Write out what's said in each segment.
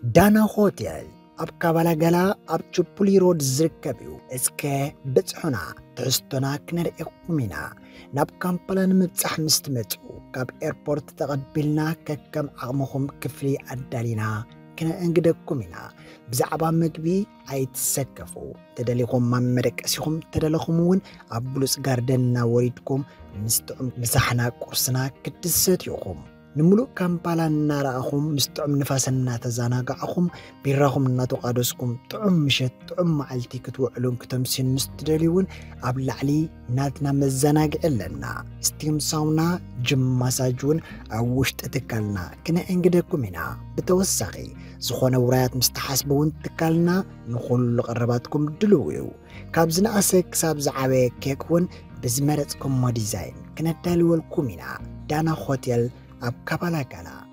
دانا هوتيل أب كابالا جلا أب تشوبولي رود زركبيو إسكا بتحنا تحستنا كنرئكمنا ناب كامبالا نمتسح مستمتعو كاب إيربورت تقبلنا ككم عمهم كفلي أدالينا كنا انقدكمنا بزعبا مكبي عيد السكفو تداليكم مامرك أسيكم تداليكمون أبلوس غاردننا وريدكم مسحنا كورسنا كتساتيوكم نملو كامبالا ناراخم مستعم نفاسنا تزاناقعكم بيراهم ناتو قادوسكم طعم مشت طعم معلتي كتوعلون كتمسين مستدليون قبل علي ناتنا مزاناق إلنا ستيم ساونا جم مساجون أوشت اتكالنا كنا انقدكم هنا بتوساقي زخونا ورايات مستحاسبون تكالنا نخل قرباتكم دلويو كابزنا أسك سابز عاوي كيكون بزمرتكم ما ديزاين كنا دالو الكومينا دانا هوتيل أب كابالا كالا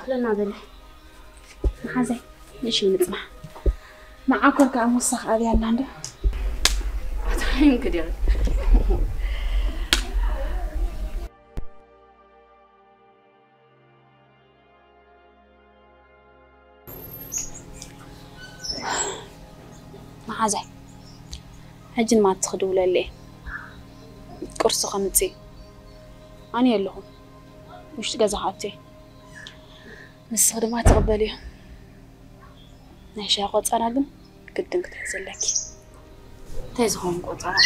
أخلنا ذلك محازي نشي نسمح معاكم كأم وسخ أبي عنده أتعين كده محازي هجن ما تخدوا للي قرص خمسي أنا يلهم مش تجازح عبتي بس هذا ما تقبليه نعيش يا قط أنا قم قدن كتحزن لك تيزهم قط أنا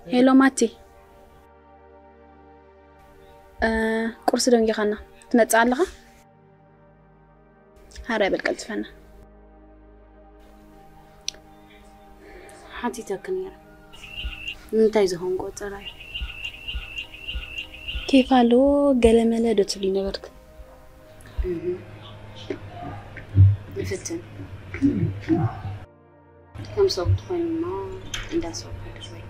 هيلو ماتي قرص دونجي خانا تمتع لها هاري بالقلت فنا حتى تكنير نتايزهم قطراي كيف قالوا قال ملا دوت بي نبرك نفتن كم صوت خوين ما عندها صوت شوي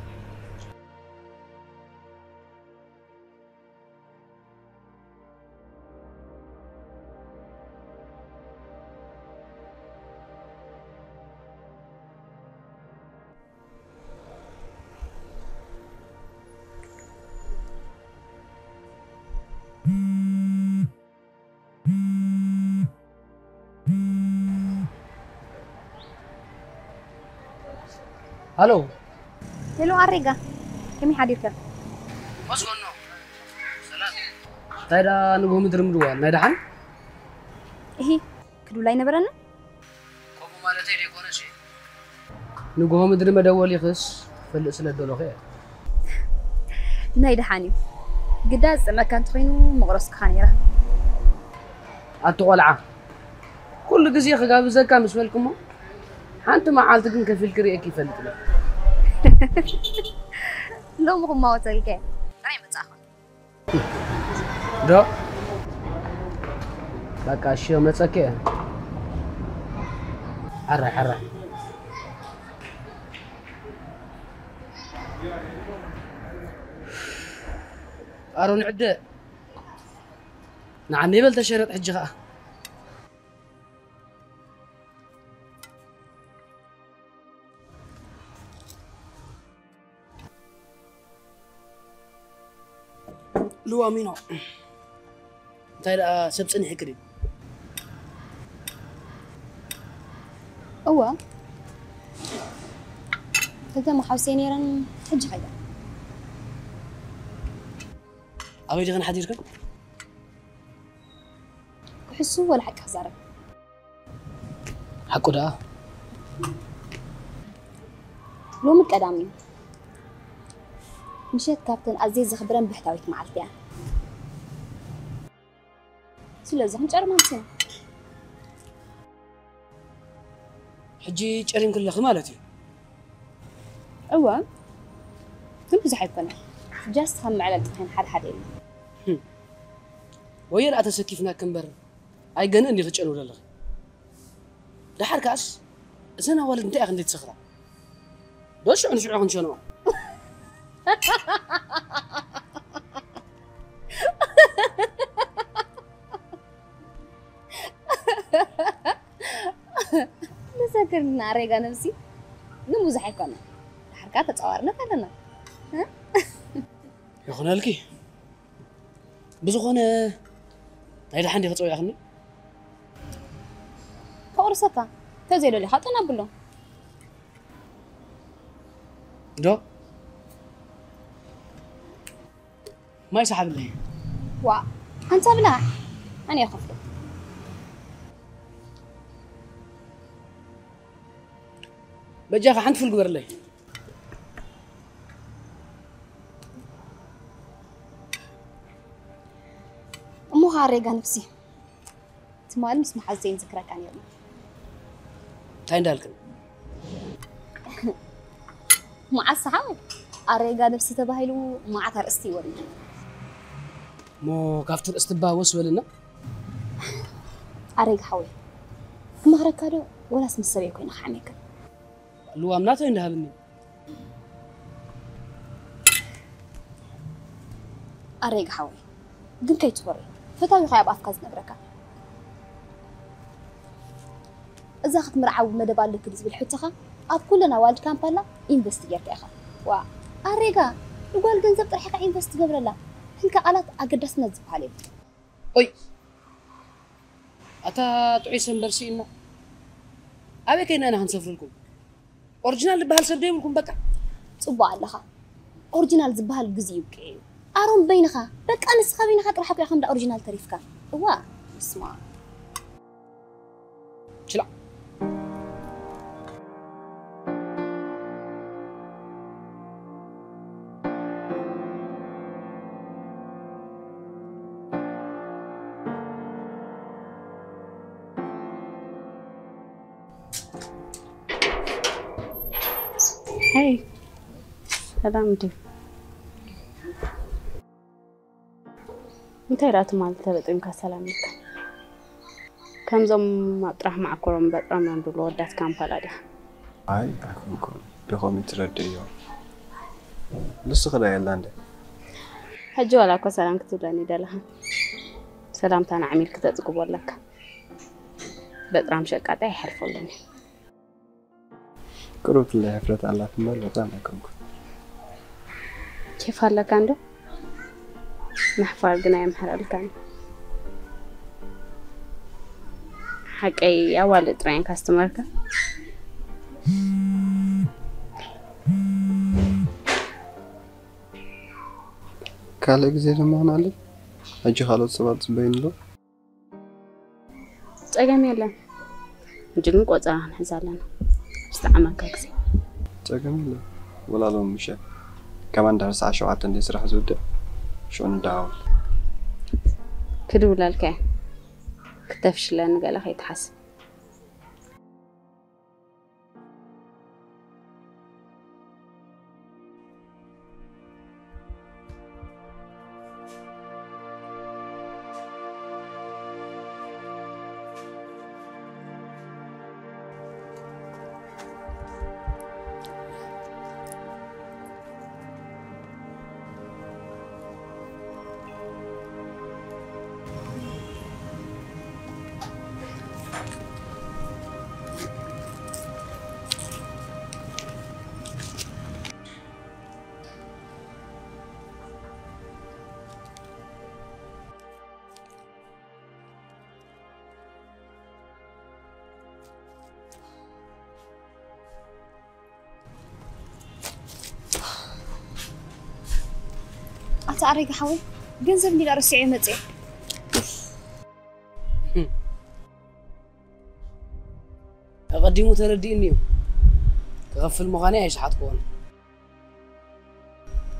هلو هلو أريجا كمي حديثك؟ وش قلنا؟ سلام تايدا نبغى مدرم دوان نايدا حن؟ إيه كدو لاي نبرنا؟ كوبو مالتي دي كونه شيء نبغى مدرم دول يخص فلسنا الدولة خير نايدا حاني قداز ما كانت خينو مغرس خانيرة أتوقع كل جزية خجاب زكاة مسؤولكم حانتو ما عالتكن كفيل كريه كيف فلتنا لو مهم ما وصلك رأي متأخر ده بقى شيء متسكه حرة أرون عدة نعم يبل تشرط حجها لو أمينو تايلا سبسني حكري هو هذا محاوسين يرن حج حاجة أبي جغن حديرك كحسوا ولا حق خزارة حقو ده لو متقدامين مشيت كابتن عزيز خبرن بحتاويت معلتيا سلازم نجرب مانسين حجي جرين كل خمالتي هو كل بزح يكون جاست خم على الدخان حد وير أتسكيفنا كمبر أي جن إني خش أنا ولا لا ده حركاس زنا ولا أنت أخذت تسخرة ده شو أنا شو أخذ شنو مسكرنا رجع نفسي نمو زح يكون حركات تصورنا فلنا ها يخون لكي بزخونة هيدا حندي خطوة يا أخني كورسكا تزيلوا لي حطنا بلو دو ما يسحب لي وا أنت بلا أنا أخاف لك بجاك حنت في الجبر لي مو هاريجا نفسي تمال مسمح زين ذكرك عن يوم تاين دالك مع الصحاب أريجا نفسي تباهلو مع ترستي وري مو كافتر استبا وسولنا أريجا حوي ما هركادو ولا اسم السبي يكون خانيك لو أمناته إنها بني أريجا حوي دم كي توري فتاوي خياب أفكاز نبركا إذا أخذ مرعو مدبال لك دز بالحتخة أب كلنا والد كامبالا إنفستيجر كأخا وا أريجا يقول جنزب طرحك إنفست قبل الله هلك قالت أقدس نزب عليه أي أتا تعيسن برسينا أبي كينا أنا هنسافر لكم أورجينال بهال سردين لكم بقى صبوا لها أورجينال زبهال جزيو كيو أرون بينها بك أنا سخابينها تروح أبي أخمد أورجينال تاريفك وا اسمع شلا هاي سلامتي انت رات مالته بطيمك سلامك كم زم مطرح معكم بطرام عندو ودات كامبالا دي اي اكون بخوم ترديو لسه خدا يلاند حجو ولا كو سلام كتبلاني دلها سلامتنا عميل كتزقبول لك بطرام شقاطا يحرفولني كروت اللي حفرت على تمال بطعم أكونكم كيف هلا كاندو نحفر قنايم حلال كان حقي أول ترين كاستمرك كالك زي ما هنالي أجي خالد سبات بين له تأجمي له نجيب قطعة نحزالنا استعمل كاكسي تأجمي له ولا لهم مشى كمان درس عشوات عندي سرح زودة شو نداول كدو لالك كتفش لان قال خي تحسب أريك حاول جنزب لي لرسعي متي أقدموا ترديني كغفل مغاني إيش حتكون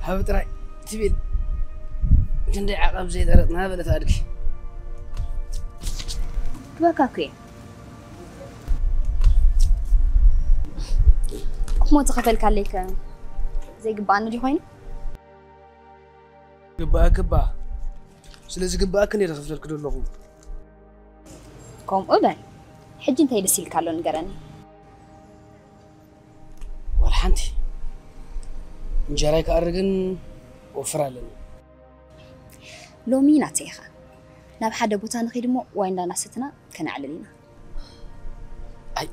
حابب ترى تبي جندي عقب زي درتنا بدأت أدري كباكاكي ما تخفلك عليك زي قبعنا دي خوين قبا سلازي قبا كني رخفل كدو لهم كوم أبن حج انت يدسيل كالون قراني والحنتي نجاريك أرجن وفرالن لو مينا تيخا ناب حدا بوتان خيدمو وين لا ناستنا كان علينا أي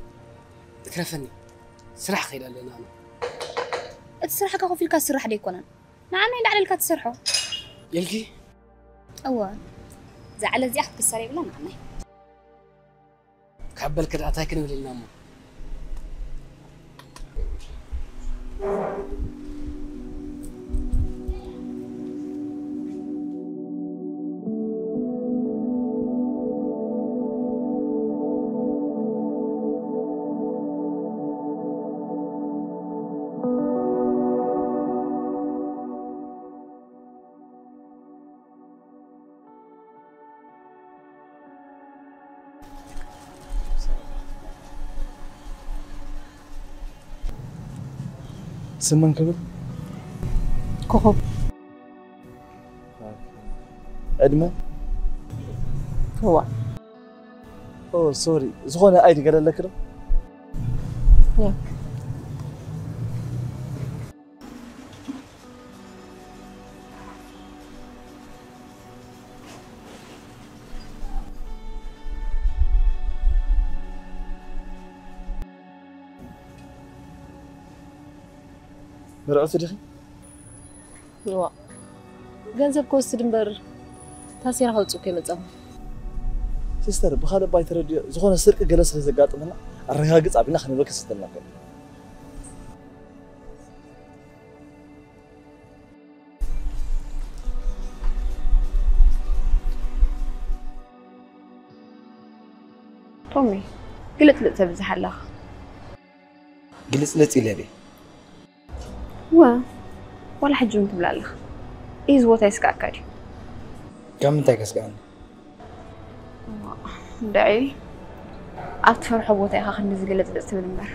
تكرفني سرح خير لنا أنا السرحة كاخو في الكاس سرح ديكونا نعم يدعي لك تسرحو يلقي أوه زعل زي أخذ السريع ولا نعم كعبل كده أتاكن ولا نامو سمن كبر كوكب أدمى هو أوه سوري زغونة أيدي قال لك ياك مرأة دخي هو ገንዘብ ከወስድ እምበር ታሲራ ኸውፁ ከመጻሁ ሲስተር بخاله باي تردي زغونة سرق جلس لزقاطمنا الرهاقص عبنا خلينا بك ستلنا تومي قلت لك تبزح الله قلت لك إلى ولا حجون تبلا لك إيز وات يسكاكاري كم تكسكان دعي أطفر حبوتي أخا خلني زقلت تبلا مبر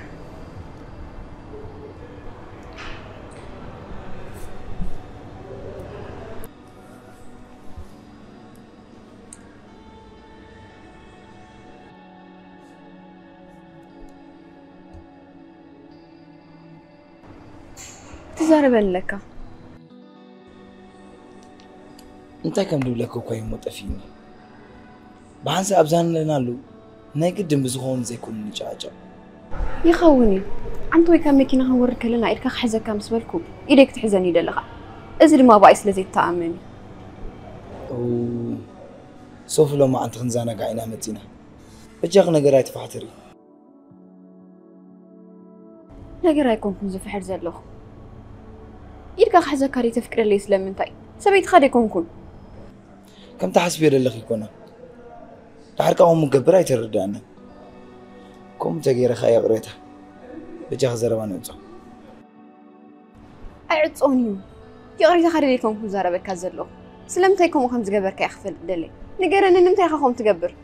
تزارب لك انت كم دولك كوي مطفيني بحنس أبزان لنا له ناقد بزخون زي كل نجاجة يخوني عنتوي كم مكينة هورك لنا إلك حزة كم سبالكم إيدك تحزني دلها أزري ما بايس لزي تأمني سوف لو ما أنت خنزانا قاعنا متينا بجاغنا قرايت فحتري لا قرايكم كنزو في حرز اللوخ إيدك حزة كاري تفكر اللي يسلم من تاي سبيت خادكم كن كم تحسبي للخي كنا تحركهم مقبرة يتردانا كم تغير خايا قريتها بجاغ زربان يوزو أعد صونيو يغري تخريكم كن زاربك كازلو سلمتيكم وخم تقبر كيخفل دلي نقرن إن نمتي خم تقبر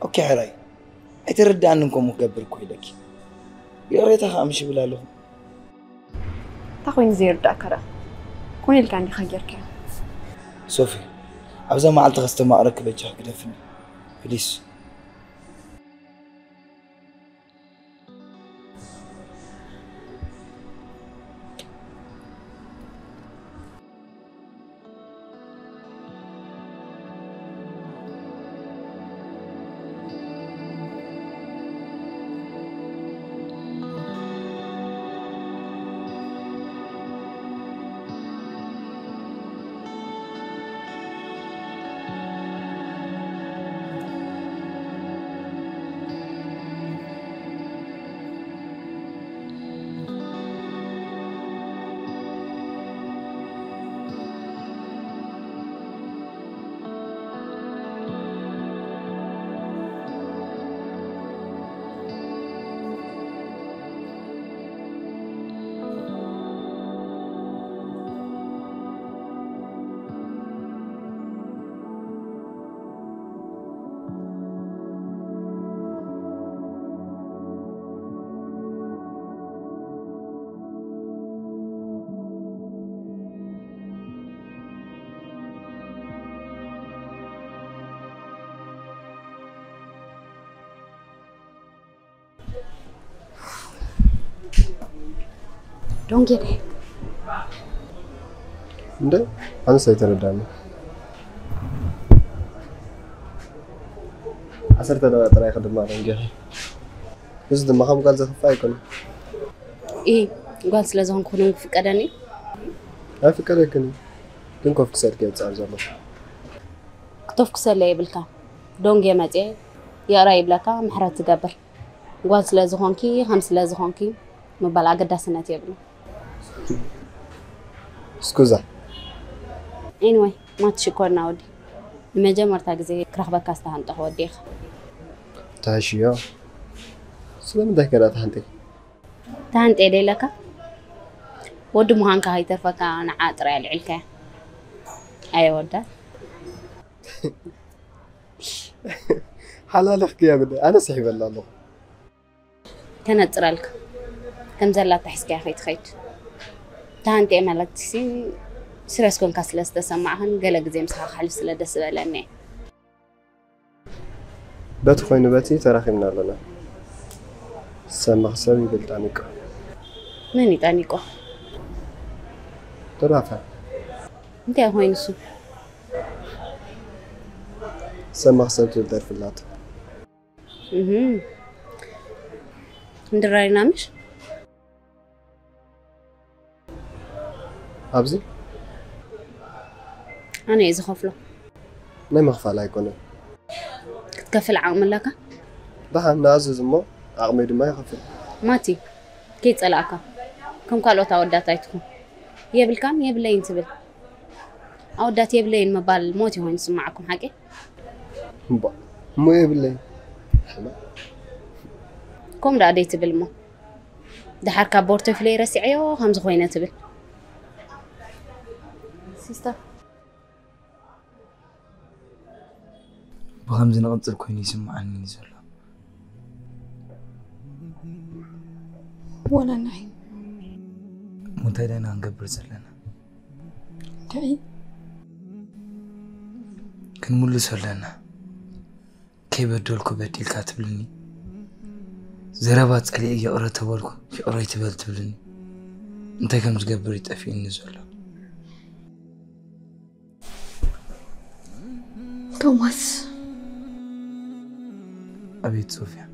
أوكي حراي يتردانكم مقبر كويلك يغريتها أمشي بلا لهم تاخوين زير داكرة كوني اللي كان يخير كان صوفي أبزا ما عالت غستما أراك بجاه قدفني بليس Don't get it. እንዴ አንተ ሳይተረዳኝ عشرة دقائق رايح أخدم معنا نجاهي بس دم خام قال زخفاي كنا إيه قال سلازهم كونوا في كداني ها في كده كني كنكو في كسر كده تعال زلمة كتوف كسر لي بالكام دون جيماتي يا راي بلاكا محرات تقبل قال سلازهم كي هم سلازهم كي مبالغ قد سنة يبلو سكوزا anyway ما تشكرنا ودي المجمع تاجزي كرهبة كاسته هنته وديخ تعيشيا سلام ده كده تهنتي تهنت إيه لك ود مهانك هاي ترفك أنا عاطر على العلكة أيوة وده حلالك يا بدي أنا سحب الله كانت ترالك كم زلات تحسك يا خيت خيت تهنت إيه مالك تسي سرسكون كاسلس تسمعهن قلق زي مسخ حلف سلا دس بلاني بات خوينو باتي تراخيمنا لنا سامع سامي بلتانيكو من يتانيكو ترافع انت يا هوين سو سامع سامي تلدار في اللات ندراري نامش أبزي أنا إذا خفله لا مخفى عليك أنا تكفل عامل لك ده نازز ما أعمل ما يخفل ماتي كي تسألك كم قالوا تودات أيتكم يبلكان يبلين تبل أودات يبلين مبال موتي هون سمعكم حاجة با مو يبلين كم دا دي تبل مو ده حركة بورتو فلي رسعيو همز خوينة تبل سيستر بخمز نقطر كويني يسمعني نزل ولا نعيم متى نقبر زلنا تعي كن مولو سلنا كي بدولكو بديل كاتبلني زرابات علي يقرا تبالكو يقرا يتبل تبلني انت كم تقبر يتأفين نزل توماس أبيت صوفيا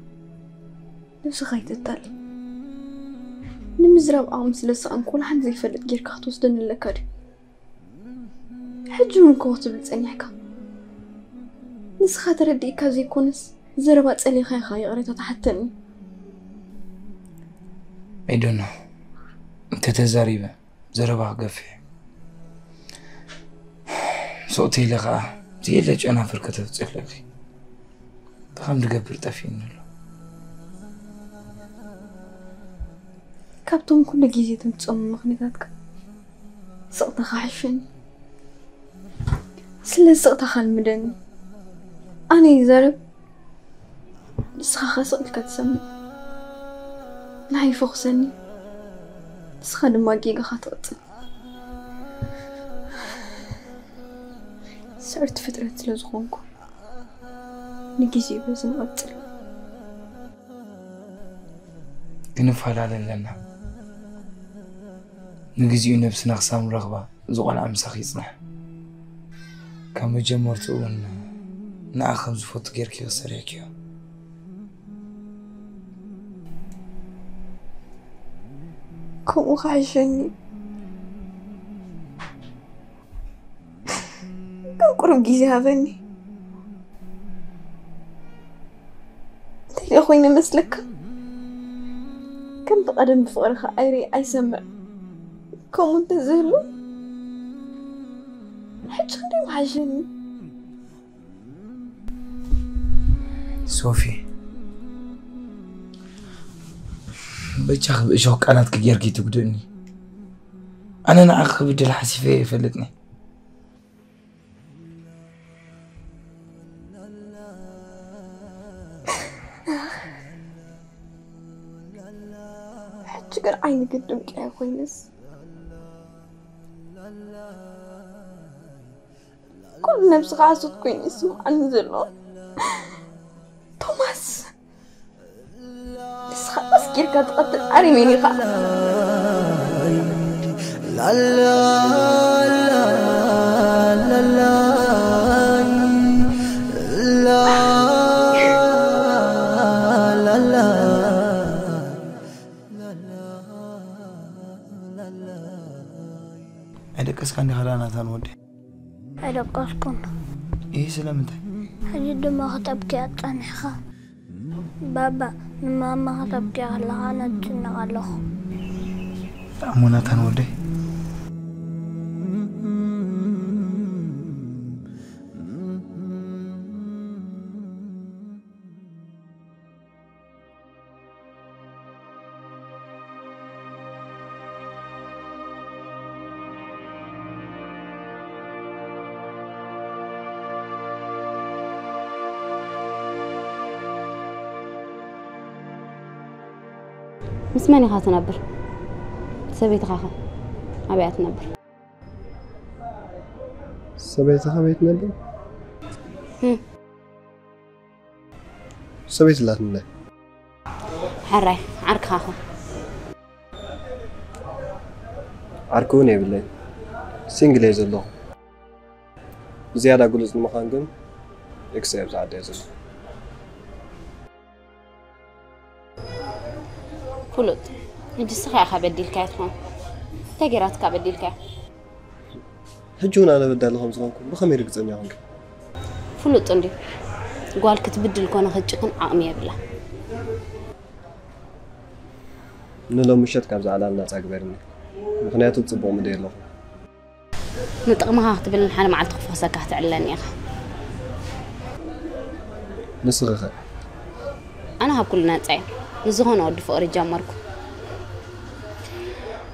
نفس غاية التل نمزراب أمس لسه أنكون حد زي فلت جير كاتوس دن اللكاري حجون كوتب لتسأنيحكا نس خاطر دي كازي كونس زرابات سألي خاي خاي غريتا تحتني I don't know انت تزاريبة زرابها قفي صوتي لغا زي اللي أنا فركتها تصفلكي بخام تقبر تفين له كابتن كل جيزي تمتصم مخنيتاتك سقطة خاحشن سلا سقطة خالمدني أنا يزارب نسخة سقطة كتسمي نحي فوقسني نسخة دما جيغا خاطئت صرت فترة لزخونكو نجيزي بزن قتل كنفعل على لنا نجيزي نفسنا خصام رغبة زغال عمسخ يصنح كم جمرتو ون ناخذ فوت غير كيو سريكيو كم خايشني كم قرب جيزي هذني تيجي أخوينا مثلك كم بقدم بفقرخ أيري أي سمع كم منتظرلو حج خلي محاجني صوفي بيتشاخ بإشوك أنا تكيركي تقدرني أنا نعاق بدي الحسيفة فلتني حجر عيني قدامك يا خوينس كل نفس غاصت كوينس وعنزلو توماس بس خلاص كيف كتقتل عريميني خلاص لا لا لا لا لا لا لا عندك اسكان خلانا تنودي أدقسكم إيه سلامتك حجد ما خطبك أطنحها بابا ما خطبك على أنا تنغلخ أمونا تنودي مسماني خاطر نبر سبيت خاخه أبيات نبر سبيتها بيت نبر سبيت لا تنله حراي عرك خاخه عركوني بالله سينجل يزلو زيادة أقول اسم مخانكم إكسير زاد يزلو فلوت نجي سخي أخا بديل كاتهم تجرات كبديل كات حجونا أنا بدل لهم زغنكم بخمير قزني عنك فلوت عندي قال كتبدل كون خدشكن عامية بالله نلو مشت كاب زعلان أكبرني مخنياتو تصبو مدير له نطقمها تبل الحال مع التخفصة كهت علاني يا أخي نسخة أنا هبكل ناتعي نزهون أود فقري جامركم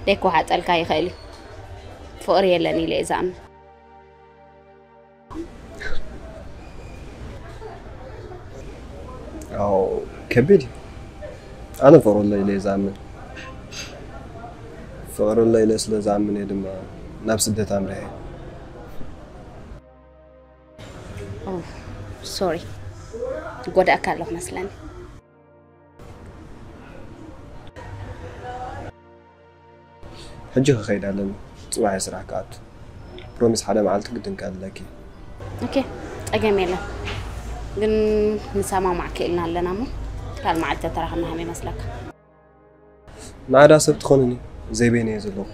ليك واحد الكاي خيلي فقري يلاني ليزام أو كبير أنا فقر الله ليزام فقر الله ليس زامن يدم نفس الدت أمره أوه سوري قد أكله مثلاً حجي خير على صباح يسرح كات بروميس حدا معلتك قد قال لك اوكي اجميله ግን نسامع معك إلنا لنا مو قال معلت تراهنا همي مسلك نعدا سبت خونني زي بيني يزلو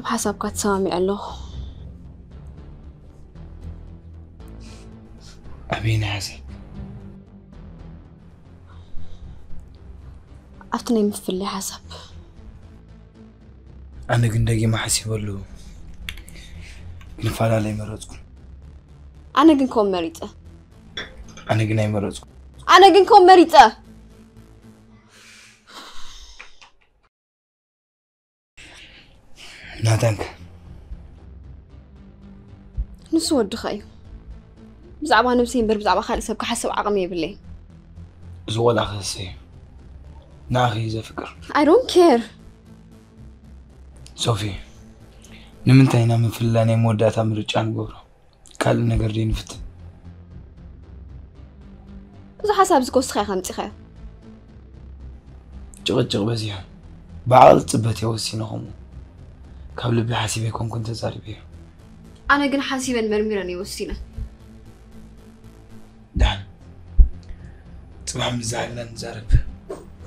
أب حسب قد سامي الله أبينا حسب أفتني مفلي حسب أنا قندقي ما حسيب له نفعل علي مرضكم أنا قنكم مريضة أنا قناي مرضكم أنا قنكم مريضة نادنك نسود دخايو بزعبا نمسين بر بزعبا خالي سبك حسب عقمي بالله زول أخي ناخي إذا فكر I don't care صوفي نمنتهينا من فلاني موداتا مرجعان قورا قال نقردين نفت إذا حساب زكوس خير خمتي خير جغجغ بزيها بعض تبتي وسينهم قبل بحسيبكم كنت زاربيه أنا قن حاسبا مرميراني وسينا صباح مزعلنا نزارب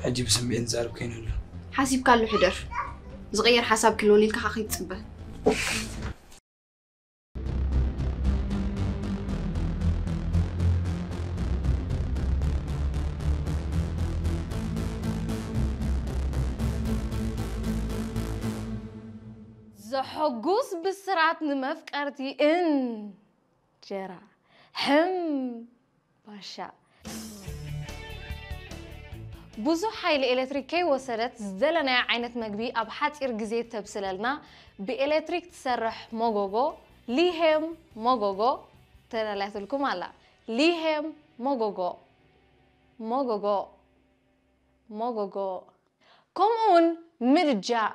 حجي بسمعي نزارب كاين له حاسب قال له حدر صغير حساب كله ليك خاخي تصبه زحقوس بسرعة نمفكرتي إن جرا باشا بوزو حيل إلكتريكي وصلت زدلنا عينة مقبي أبحات إرجزيت تبسللنا بإلكتريك تسرح موجوجو ليهم موجوجو تنالت لكم على ليهم موجوجو كمون مرجع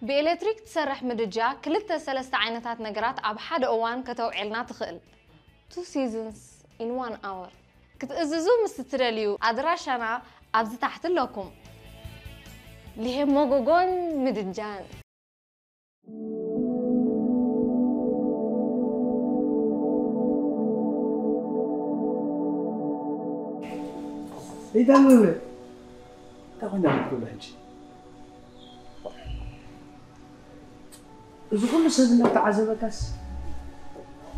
بإلكتريك تسرح مرجع كلتا 3 عينتات نقرات أبحاد أوان كتوعيلنا تخيل 2 seasons in 1 hour كتأززو مستتراليو أدراشنا أبزي تحت لكم ليه موجوجون مرجان ايه ده مولد تاخد نعمل كل حاجه إذا كل سنة تعذبكس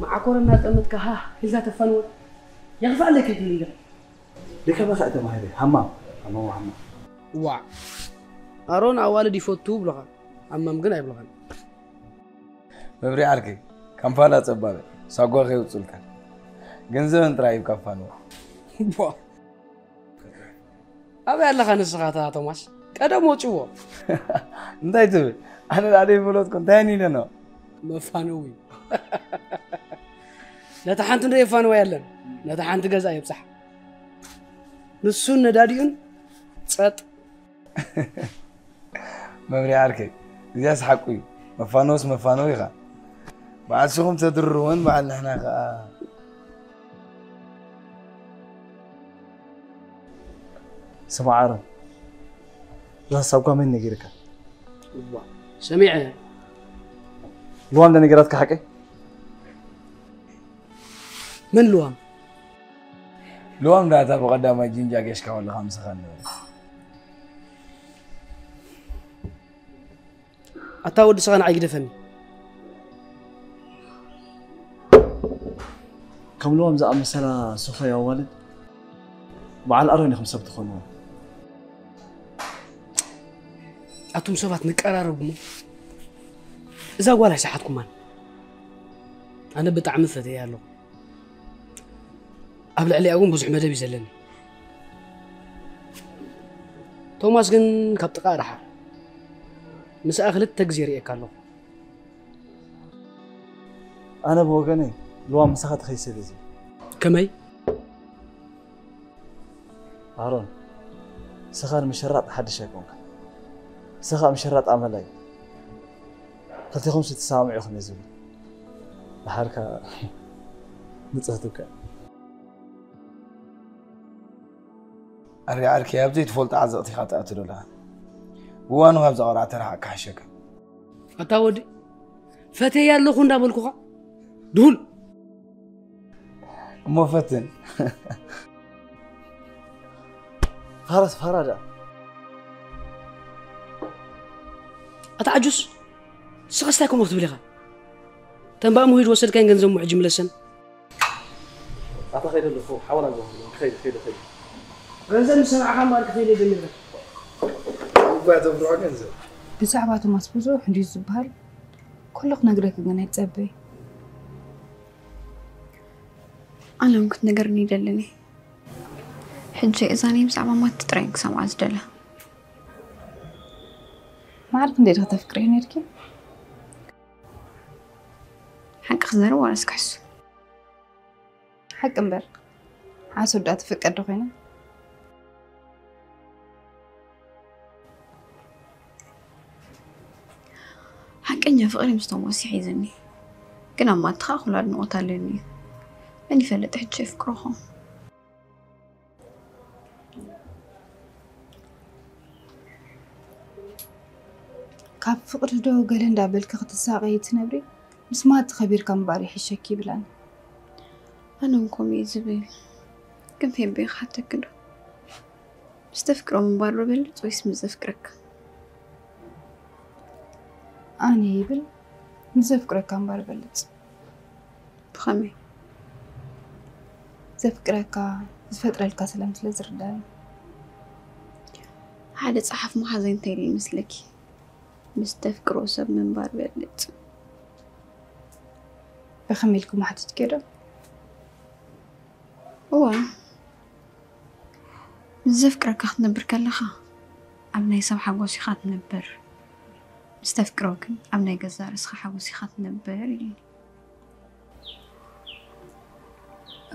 مع كورونا تأمتك ها إذا تفنوا يغفى لك اللي لك ما خأت ما هذي حمام وا أرون أوالدي فوتو بلغا أما ممكن يبلغن مبري عركي كم فانا تبابي ساقوا خيوط سلكا جنزو انترايب كفانو وا أبي الله خان السخاطة توماس كذا موتشوا انتي تبي أنا لادي بلوت كنت هني لنا ما فانوي لا تحنت ندي فانوي يلن لا تحنت جزا يبصح نسون نداديون صت مبري عركي زياس حقوي مفانوي خا بعد شوهم تدرون بعد نحنا خا سمع عرب لا سوقا من نجيرك سميع لوان ده نجراتك حكي من لوان ده تبغى قدام جينجا كيش كمان 5 خان أتاود سخان عيد فني كم لوان زعم مثلا صوفيا يا والد مع الأروني 5 بتخونوا أتوم سبات نقرارب مو إذا ولا شحاتكم مان أنا بتعمل فتيا له قبل علي أقوم بزح مدبي زلني توماس جن كابت قارحة مس أخلت تجزيري أكله أنا بوجني لوان مسخت خيسي لزي كمي هارون سخان مشرات حد شاكونك سخاء مشرات عملي خلتيهم ستسامع يخون يزول بحركة نتصهتوك أرجع يا بدي تفولت عزقتي خاطئت لها وأنا هبز قرأت ترى كحشك أتاود فتيا اللي خون دابل كوخا دول مو فتن فارس فرادا أتعجز سقستاكم وقت بلغة تنبأ مهيد وصل كان جنزم معجم لسن أعطى خير اللي فوق حاول أقول خير جنزم سمع خام بارك خير جميل بعد بروح جنزم بسعبات ما سبزو حدي زبال كلك نقرك جنا تسبي أنا ممكن نقرني دلني حجة إذاني بسعبا ما تترينك سمع زدلة ما عارف ندير تفكرين يركي حق خزر ولا سكحس حق امبر عاسو دا تفكر دخينا حق انجا فقري مستوى يحيزني كنا ما تخاف ولا نقطة لني لاني فلت حجة فكرهم كاب فقر دو قال هندا بالك خطساقي تنبري بس ما تخبير كم باري حشكي بلان أنا مكم يزبل كم في بيخ حتى كده مستفكره من برا بلت ويس مزفكرك أنا يبل مزفكرك كم برا بلت بخمي زفكرك زفترة الكسلة مثل زردان هذا صحف محزن تاني مثلك مستفكره سب من برا بلت بخميلكم ما حتتكرر هو مزفكرك أخذ نبر كلها أبني سمحة قوسي خات نبر مستفكروك أبني جزار سخحة قوسي خات نبر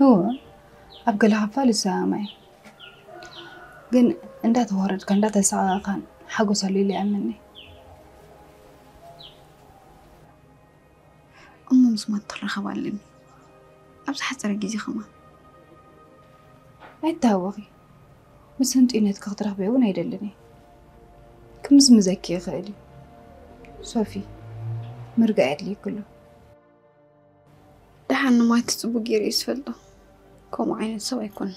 هو أبقى لها فالسة معي جن عندها ورد كان عندها ساعة كان حقو صلي لي أمني أمم سمعت طلع خوالني أبس حتى رجيزي خما ما يتهوغي بس انت إنها تكغطرها بي ونا يدلني كمز مزكي غالي صوفي مرقعت لي كله دحنا ما تسبو جيري يسفلده كوم عين سوا يكون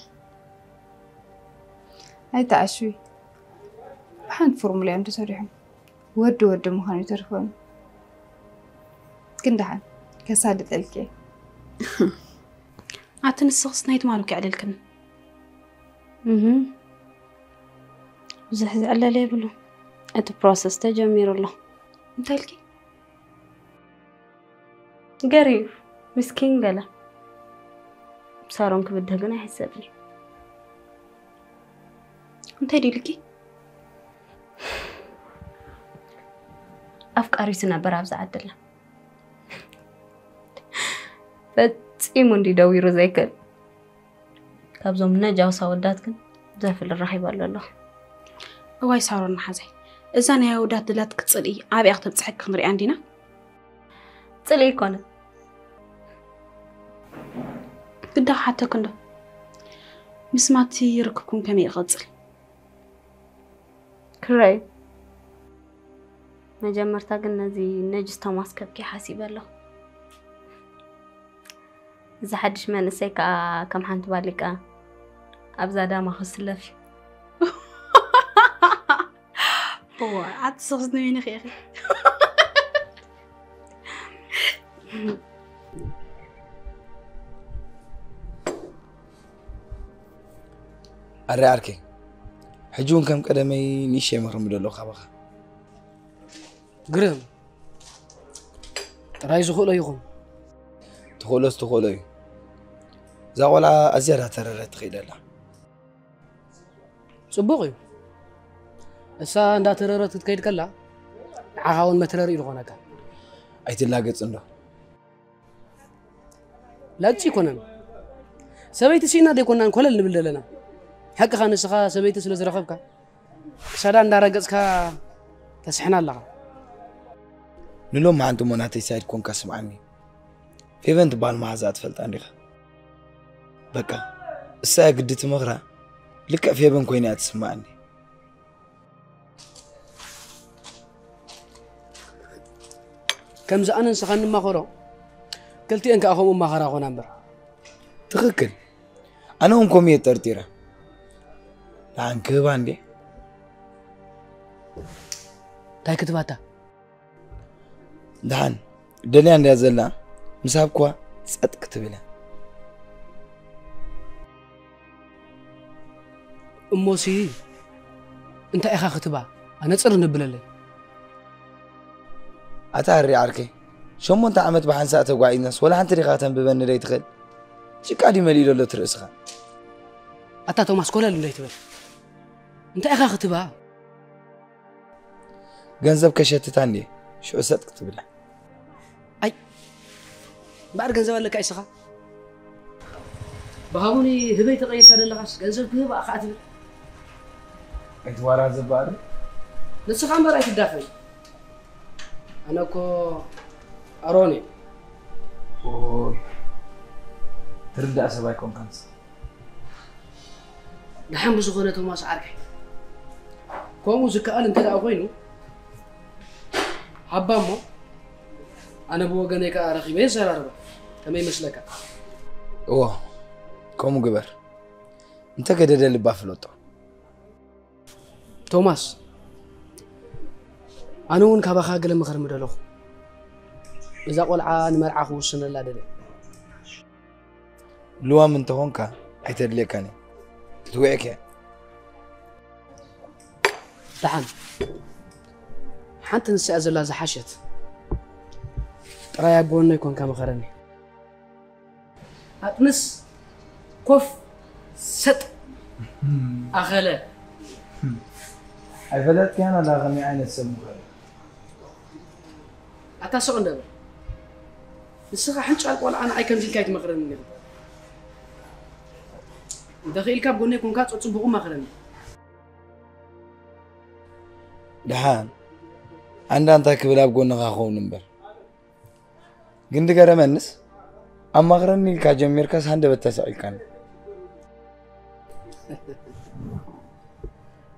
هاي تعشوي بحان فورمولي عم تسريحهم ود مخانو يترفون كندحان كسادة الكي عاتن السغس نايت مالوك على الكن زحزح الله ليه بلو ات بروسس تجمير الله انت الكي قريب مسكين قلا صارون كبدها قنا حسابني انت هدي لكي أفكاري سنة برابز عدلة فتسيمون دي داويرو زيكل كابزوم نجاو ساوداتكن زافل الرحيب الله أواي صارون حزي إذا أنا ودات دلات كتصلي عابي أختم تسحك خمري عندنا تصلي كونه قدا حتى كندا مسمعتي ركبكم كمي غزل كراي مجمرتا قلنا زي نجس توماس كبكي حاسيبه له إذا حدش ما نسيك كم حنت بالك أبزا داما خسلفي هو عاد صغزني وين أخي أرياركي حجون كم قدمي نيشي مخرم بدلو خبخ قرم رايزو خلو يخون تخولي زاولا أزيادة تررت خيدلا صبوغي اسا اندا تررت تكيد كلا عاون ما ترري يخونك أيتلاقيت عنده لا تشي كونن سبيت سينا دي كونن كلل نبل لنا حق خانسخا سبيت سلو زرخبك شادا اندارغصكا تسحنا الله نلوم ما أنتم مناتي سايد كون كسمعني في بنت بالمعزات فلت عندك بكا الساعة قدت مغرى لك في بن كوينات تسمعني كم زأنا نسخن ما خرو قلتي انك اخو ما خرا غنامبر تخكل انا هم كوميه ترتيره لان كباندي تاي كتباتا دهان دليان يا زلا مسابكوا صدق كتبله اموسي انت اخا كتبا انا صر نبلله اتاري عركي شو انت عمت بحنسا تقعي الناس ولا انت ريغاتن ببن لي تخل شي قاعد يملي له ترسخه اتا توماس كولا اللي تبل انت اخا كتبا ገንዘብ ከሸትታንዲ شو صدق كتبله اي بعد ገንዘብ አለካ አይሰኻ በሃሙኒ ህበይ ተቀይር ካደለኻስ ገንዘብ ክህባ አኻት እትዋራ ዘባር ንስኻ ምራይ ትዳፈይ አነኮ አሮኒ اوي تردا سباي كونكانس نحن بزغونه توماس عارك كومو زكال انت دا خوينو حبامو انا بوغني كا رخيبه سراربا تمي مسلكا اوه كومو جبر انت كده اللي بافلوتو توماس أنا وين كابا قال مخر مدلو إذا قلعة نمرعه وسن لا دلي لو من تهونكا حيتدلي كاني تتوعك يا تعال حتى نسأل زلا زحشت ترى يا بوني يكون كما خرني أتنس كوف ست أغلى الفلات كان لا غني عين السم أتاسق ندم السخة حنش على ولا أنا أيكم زي كايت مخرن نقول دخيل كاب بوني يكون كات أتصبغ مخرن دحان عندنا تكبير أبغون نخاخون نمبر قند كرا منس أما غرني كاجمير كاس هند بتسأل كان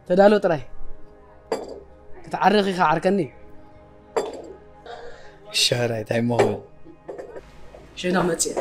تدالو تراي تعرقي خاركني الشهر تاع مغول شنو متي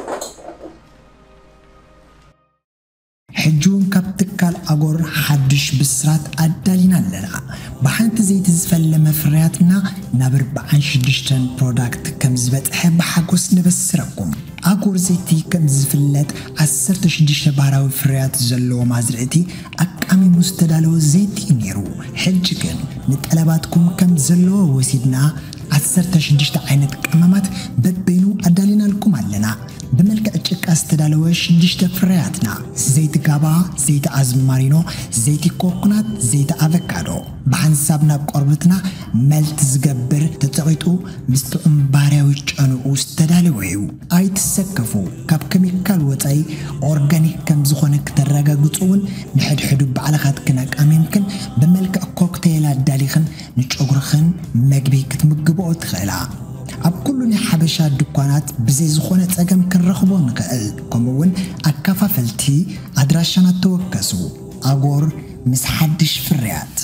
حجون كابتكال أجور حدش بسرات أدالينا لنا بحنت زيت زفل مفرياتنا نبر بعش دشتن برودكت كم زبط حب حقوس نبسركم أجور زيتي كم زفلت عسرت شدش بارو فريات زلو مازرعتي أكامي مستدلو زيتي نيرو حجكن نتقلباتكم كم زلو وسيدنا عسرت شدش عينت كمامات ببينو أدالينا لكم علنا بملك أجك أستدلو شدش فرياتنا زيت غابا زيت أزمارينو زيت كوكونات زيت أفوكادو بحنسابنا بقربتنا ملت زقبر تتغيطو مستو امباريو جانو استدالويو أي تسكفو كاب كيميكال وطاي أورغانيك كم زخونك تراغا قطعون نحد حدو بعلاقات كناك أميمكن بملك كوكتيلات داليخن نتشغرخن مقبي كتمقبو تخيلا أب كلنا حبشات دكانات بزي زخونة أجم كنرخبو نقل كمون أكافا فلتي أدراشنا توكسو أغور مسحدش فريات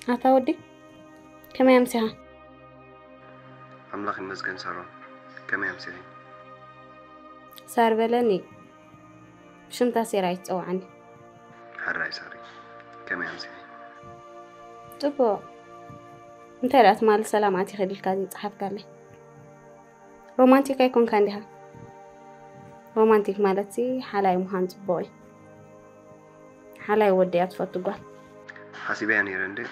أتودي كما يمسيها أملاخ المسجن سارون كما يمسيها صار بلني شنتا سيرايت أو عني حراي ساري كما يمسيها تبو انت رأت مال سلاماتي خدي الكادي صحف قال رومانتيك يكون كاندها رومانتيك مالتي حالاي مهانت بوي حالاي ودي أتفوت قال حسيبي يعني رندي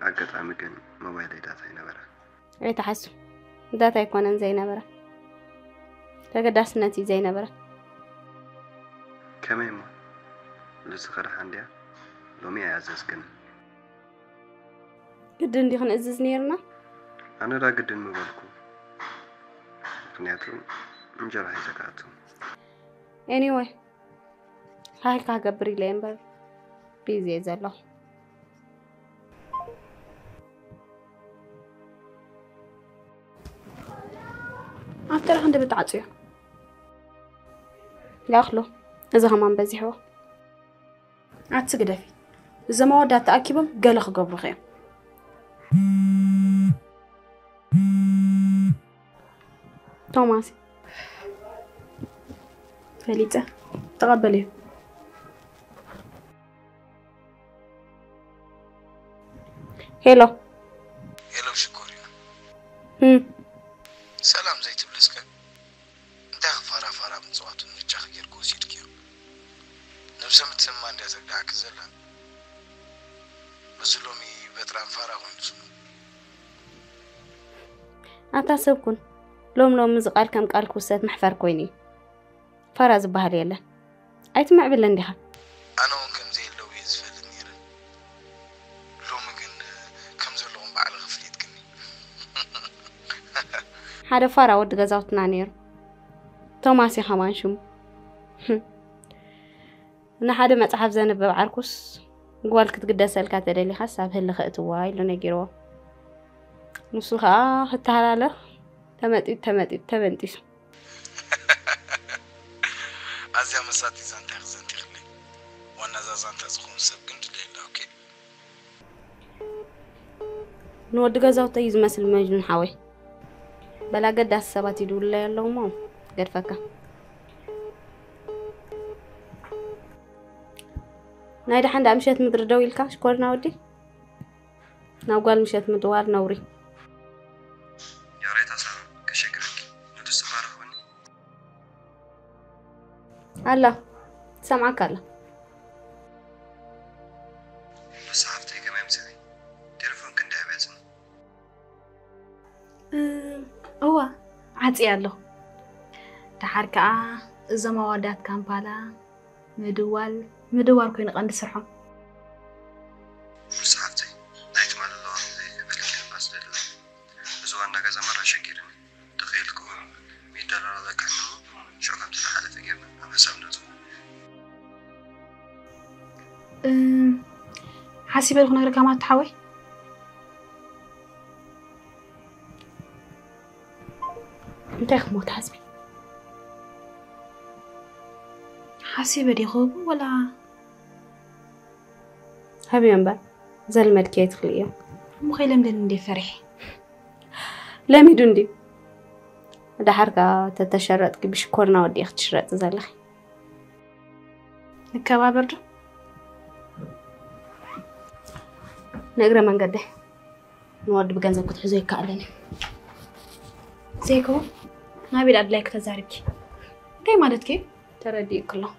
أقطع مكان موبايل داتا ينبرا أي تحسن داتا يكون زي نبرا تقداس نتي زي نبرا كمان ما لسه خرح عندي لو مي أعزز كن قدن دي خن أزز نيرنا أنا را قدن مبالكو خنياتو نجرح زكاتو anyway هاي كاقبري لينبر بيزي زلو أفتر عند بتعطيه لا أخلو إذا هم بزحوا عتسقدفي إذا ما ودات تأكيبه قالخ قبل خير توماس فليتا تقبلي هيلو هيلو شكوريا سلام زيت بلسك انت فارا من صواتو نجاخ يركو سيدكيو نفس متسمى انت تقدعك زلا بس لومي بتران فارا ونسو أنت سبكون لوم زقال كم قال كوسات محفر كويني فراز بحال يلا أيتمع بالندها أنا ممكن زي لو يزفل النيرة لوم كم زلهم بعد غفليت كني هذا فرا ود جزاوتنا نير توماسي خمان شم أنا هذا ما تعرف زين بعركوس قال كتقدس الكاترة اللي حسب هلا خقت واي لو نجيروا نصها حتى على تمتي أزيا مساتي زانتي خزنتي خلي وانا زانتي زخون سبقنت ليلا اوكي نود جزاوتي يزمسل مجنون حوي بلا قد السبات يدول لا يلو مو قد فكا نايدا حند أمشيت مدر دويل كاش كورنا ودي ناقول مشيت مدوار نوري يا ريت أصلا كشكرك ندو السفارة هوني الله سامعك الله بس عفتي كمان مسوي تليفون كنت عبازن هو عطي الله تحركة إذا ما ودات كامبالا مدوال كوين قند سرحة بس عفتي نايت مال الله بلكن بس لله بزوان نجا زمرة شكيرني تخيلكم $100 هذا كانوا شو كنت لحالة في جيبنا أنا سامنته حاسبة لكم نقدر كمان تحوي انت يا خموت حاسبي حاسبة دي غوب ولا هبي ينبع زي الملكية تخليه مخيلة مدن دي فرح لا ميدون دي ده حركة تتشرط بشكرنا ودي اخت شرط زالخي نكابا برضو نقرأ من قده نورد بجنزة كنت حزوي كألني زيكو ما بيد أدلك تزاربكي كي مالتكي ترى دي كله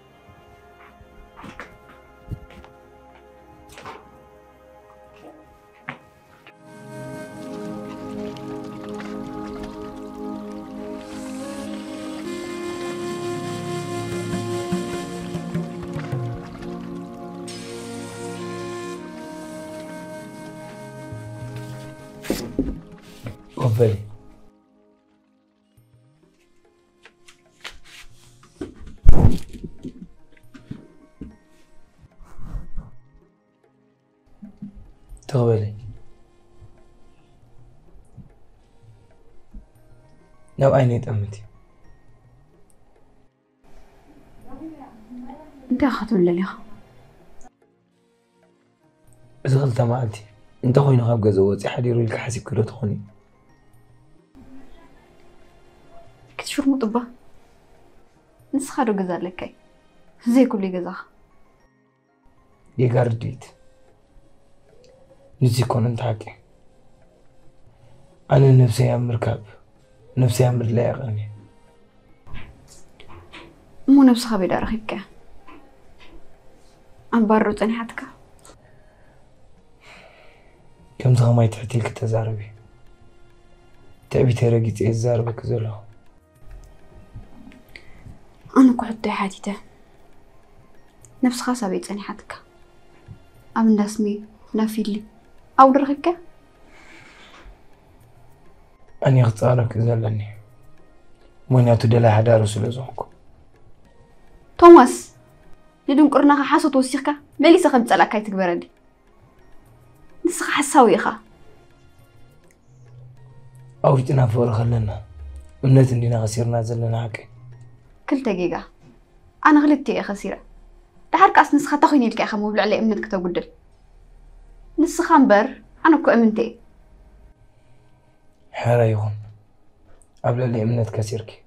قبلي تقبلي لو عيني تأمتي انت أخذ ولا ليها إذا غلطة معلتي انت خوينا غاب جزواتي حديرو لك حاسب كله تخوني كتشوف مطبة نسخرو جزا لكي زي كل جزا يقرديت نسي كون انت حكي أنا نفسي أعمل ركاب نفسي أعمل لا أغني مو نفس خبي دار خيبك أم بارو تاني حتك كم تغمي تحتيك تزاربي تأبي ترقيت إيه زاربك زلو أنا كحد حاتيته نفس خاصة بيتاني حتك أم ناسمي نافيلي أو درخيبك أني أختارك زلني وين أتدلى حدا رسول زوجك توماس ندون قرنا حاسو توسيخك ملي سخب تسألك كاي تكبردي نسخ حساوي خا أو جتنا فور خلنا ونت إننا خسرنا زلنا حكي كل دقيقة أنا غلطتي يا خسيرة تحرك أصل نسخة تخيني لك يا أخي مو بلعلي أمنتك تقدر نسخة مبر أنا كو أمنتي حارة يغن قبل اللي أمنت كسيرك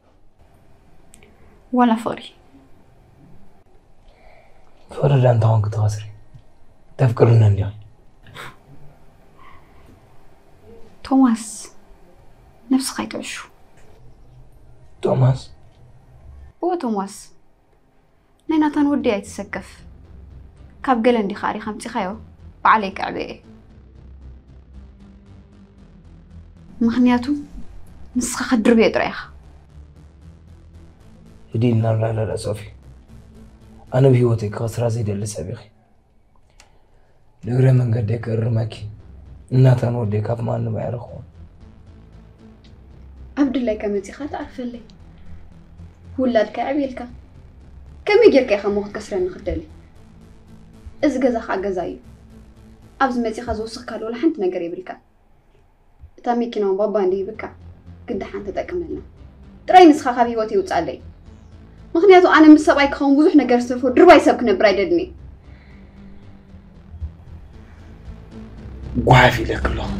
ولا فوري فوري أنت هون كنت خسري تفكرنا اليوم توماس نفس خيط عشو توماس هو توماس نيناتان ودي يتسقف كاب قلندي خاري خمتي خيو وعليك عبئي مخنياتو نسخة خدر بيد ريخ هدي النار لا صوفي أنا بهوتي كسرة زي اللي سابقي نقرأ من قدك الرماكي ناتان ودي كاب ما أنه يعرفون عبد الله كمتي خات عارفه لي ولادك عبيلك كم يجيك يا خمو كسرنا خدلي إز جزا خا جزاي أبز متي خزو سكر ولا حنت نجري بالك تامي كنا بابا عندي بك قد حنت تكملنا تراي نسخة خبي وتي وتصلي مخنياتو أنا مسباي كون بزح نجر سفو درباي سبك نبرايدني وعافي لك الله